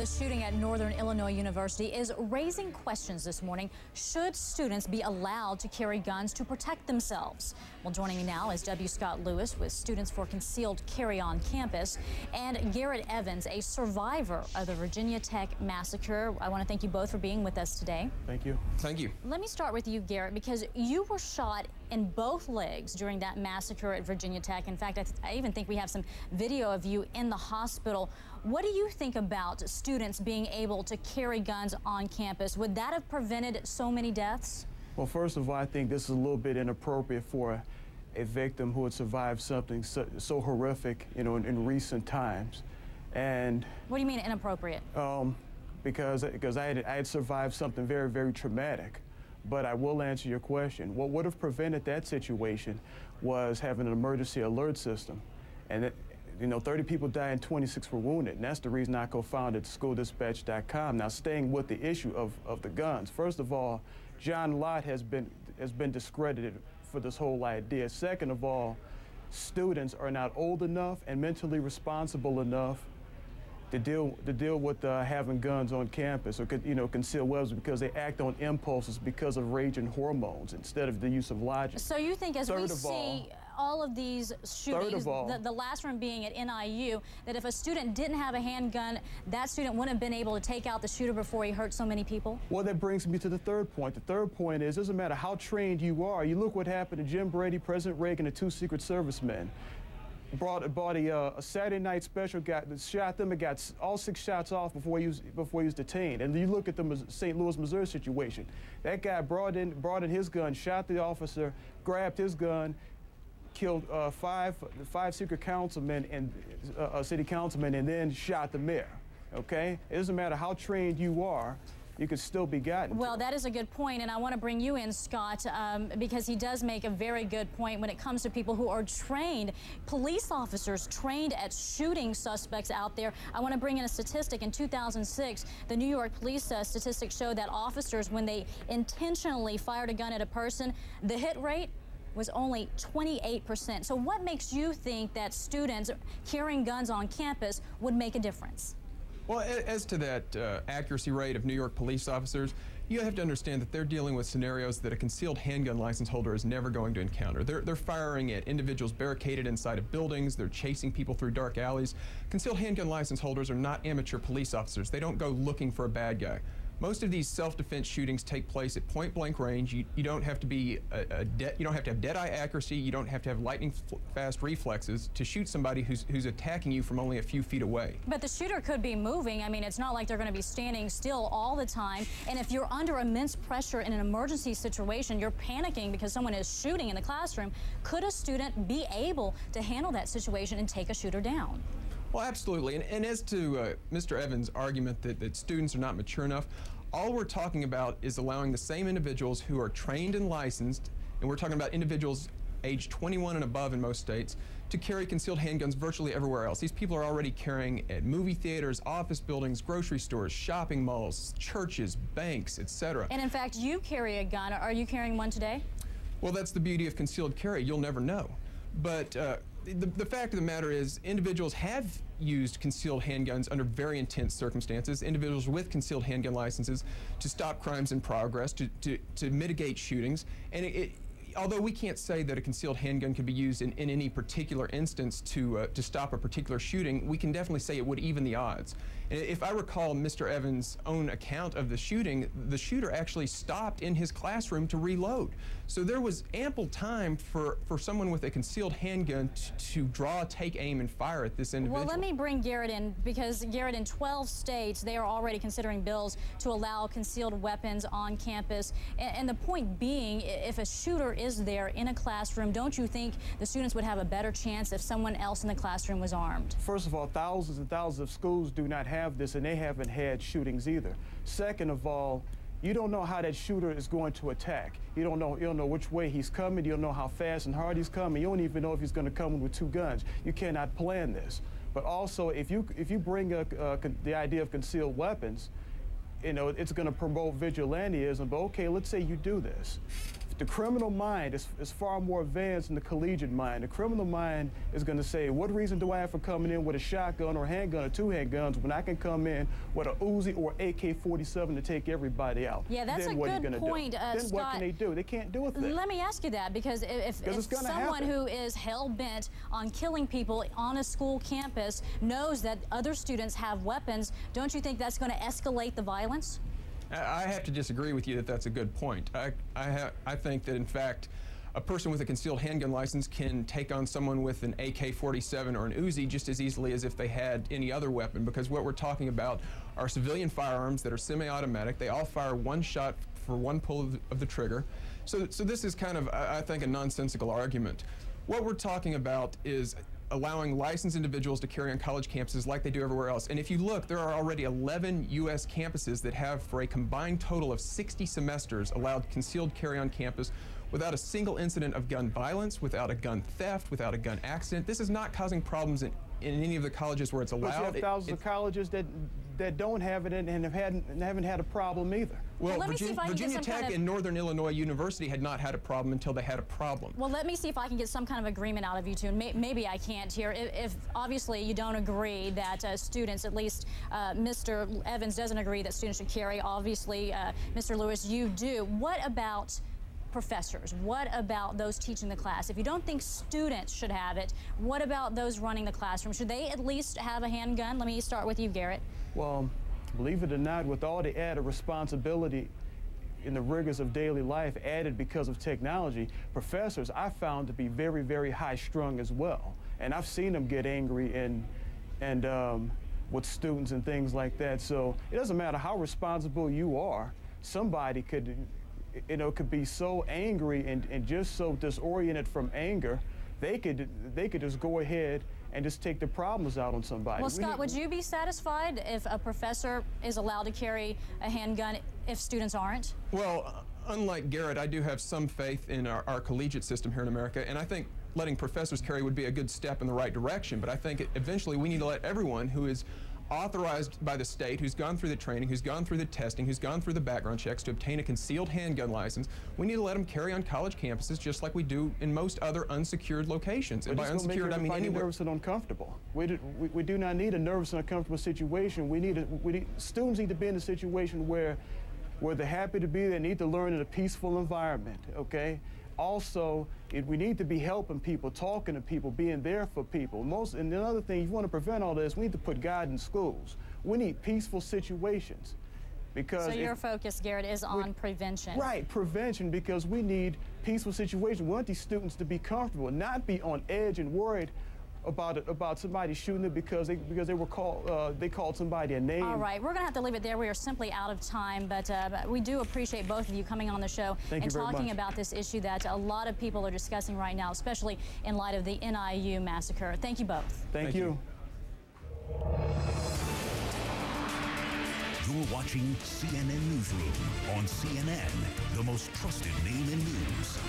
The shooting at Northern Illinois University is raising questions this morning. Should students be allowed to carry guns to protect themselves? Well, joining me now is W. Scott Lewis with Students for Concealed Carry on campus, and Garrett Evans, a survivor of the Virginia Tech massacre. I want to thank you both for being with us today. Thank you. Thank you. Let me start with you, Garrett, because you were shot in both legs during that massacre at Virginia Tech. In fact, I even think we have some video of you in the hospital. What do you think about students being able to carry guns on campus? Would that have prevented so many deaths? Well, first of all, I think this is a little bit inappropriate for a victim who had survived something so horrific, you know, in recent times. And what do you mean inappropriate? Because I had survived something very, very traumatic. But I will answer your question. What would have prevented that situation was having an emergency alert system. And you know, 30 people died and 26 were wounded. And that's the reason I co-founded SchoolDispatch.com. Now, staying with the issue of the guns. First of all, John Lott has been discredited for this whole idea. Second of all, students are not old enough and mentally responsible enough to deal with having guns on campus or, you know, concealed weapons, because they act on impulses because of rage and hormones instead of the use of logic. So you think as we see all of these shootings, the last one being at NIU, that if a student didn't have a handgun, that student wouldn't have been able to take out the shooter before he hurt so many people? Well, that brings me to the third point. The third point is, it doesn't matter how trained you are. You look what happened to Jim Brady, President Reagan, and 2 Secret Service men. Brought a Saturday night special, shot them and got all 6 shots off before he was detained. And you look at the St. Louis, Missouri situation. That guy brought in his gun, shot the officer, grabbed his gun, killed five secret councilmen and city councilmen, and then shot the mayor. Okay, it doesn't matter how trained you are. You could still be gotten. Well, that is a good point, and I want to bring you in, Scott, because he does make a very good point when it comes to people who are trained, police officers trained at shooting suspects out there. I want to bring in a statistic. In 2006, the New York police statistics show that officers, when they intentionally fired a gun at a person, the hit rate was only 28%. So what makes you think that students carrying guns on campus would make a difference? Well, as to that accuracy rate of New York police officers, you have to understand that they're dealing with scenarios that a concealed handgun license holder is never going to encounter. They're firing at individuals barricaded inside of buildings. They're chasing people through dark alleys. Concealed handgun license holders are not amateur police officers. They don't go looking for a bad guy. Most of these self-defense shootings take place at point-blank range. You don't have to be you don't have to have dead-eye accuracy. You don't have to have lightning-fast reflexes to shoot somebody who's attacking you from only a few feet away. But the shooter could be moving. I mean, it's not like they're going to be standing still all the time. And if you're under immense pressure in an emergency situation, you're panicking because someone is shooting in the classroom. Could a student be able to handle that situation and take a shooter down? Well, absolutely. And as to Mr. Evans' argument that students are not mature enough, all we're talking about is allowing the same individuals who are trained and licensed, and we're talking about individuals age 21 and above in most states, to carry concealed handguns virtually everywhere else. These people are already carrying at movie theaters, office buildings, grocery stores, shopping malls, churches, banks, etc. And in fact, you carry a gun. Are you carrying one today? Well, that's the beauty of concealed carry. You'll never know. But the fact of the matter is, individuals have used concealed handguns under very intense circumstances, individuals with concealed handgun licenses, to stop crimes in progress, to mitigate shootings. And although we can't say that a concealed handgun could be used in any particular instance to stop a particular shooting, we can definitely say it would even the odds. And if I recall Mr. Evans' own account of the shooting, the shooter actually stopped in his classroom to reload. So there was ample time for someone with a concealed handgun to draw, take aim, and fire at this individual. Well, let me bring Garrett in, because Garrett, in 12 states, they are already considering bills to allow concealed weapons on campus. And the point being, if a shooter is there in a classroom, don't you think the students would have a better chance if someone else in the classroom was armed? First of all, thousands and thousands of schools do not have this, and they haven't had shootings either. Second of all, you don't know how that shooter is going to attack. You don't know which way he's coming. You don't know how fast and hard he's coming. You don't even know if he's going to come with 2 guns. You cannot plan this. But also, if you bring the idea of concealed weapons, you know, it's going to promote vigilantism. But okay, let's say you do this. the criminal mind is far more advanced than the collegiate mind. The criminal mind is going to say, what reason do I have for coming in with a shotgun or handgun or two handguns when I can come in with a Uzi or AK-47 to take everybody out? Yeah, that's then a what are you good gonna point, do? Then Scott. what can they do? They can't do a thing. Let me ask you that, because if someone who is hell-bent on killing people on a school campus knows that other students have weapons, don't you think that's going to escalate the violence? I have to disagree with you that that's a good point. I think that, in fact, a person with a concealed handgun license can take on someone with an AK-47 or an Uzi just as easily as if they had any other weapon, because what we're talking about are civilian firearms that are semi-automatic. They all fire one shot for one pull of the trigger. So this is kind of, I think, a nonsensical argument. What we're talking about is allowing licensed individuals to carry on college campuses like they do everywhere else. And if you look, there are already 11 U.S. campuses that have, for a combined total of 60 semesters, allowed concealed carry on campus without a single incident of gun violence, without a gun theft, without a gun accident. This is not causing problems in any of the colleges where it's allowed. But you have thousands of colleges that don't have it and haven't had a problem either. Well, Virginia Tech and Northern Illinois University had not had a problem until they had a problem. Well, let me see if I can get some kind of agreement out of you two. And maybe I can't here. If obviously you don't agree that students, at least Mr. Evans doesn't agree that students should carry. Obviously, Mr. Lewis, you do. What about professors? What about those teaching the class? If you don't think students should have it, what about those running the classroom? Should they at least have a handgun? Let me start with you, Garrett. Well, believe it or not, with all the added responsibility in the rigors of daily life added because of technology, professors I found to be very, very high-strung as well. And I've seen them get angry and with students and things like that. So it doesn't matter how responsible you are, somebody could be so angry and just so disoriented from anger, they could just go ahead and just take the problems out on somebody. Well, Scott, would you be satisfied if a professor is allowed to carry a handgun if students aren't? Well, unlike Garrett, I do have some faith in our collegiate system here in America, and I think letting professors carry would be a good step in the right direction, but I think eventually we need to let everyone who is authorized by the state, who's gone through the training, who's gone through the testing, who's gone through the background checks to obtain a concealed handgun license, we need to let them carry on college campuses just like we do in most other unsecured locations. And by unsecured, I mean anywhere. Nervous and uncomfortable. We do not need a nervous and uncomfortable situation. Students need to be in a situation where they're happy to be. They need to learn in a peaceful environment. Okay. Also, we need to be helping people, talking to people, being there for people. And another thing, if you want to prevent all this, we need to put God in schools. We need peaceful situations. Because so your focus, Garrett, is on prevention. Right, prevention, because we need peaceful situations. We want these students to be comfortable, not be on edge and worried about somebody shooting it because they were they called somebody a name. All right, we're going to have to leave it there. We are simply out of time, but we do appreciate both of you coming on the show and talking about this issue that a lot of people are discussing right now, especially in light of the NIU massacre. Thank you both. Thank you. You're watching CNN Newsroom on CNN, the most trusted name in news.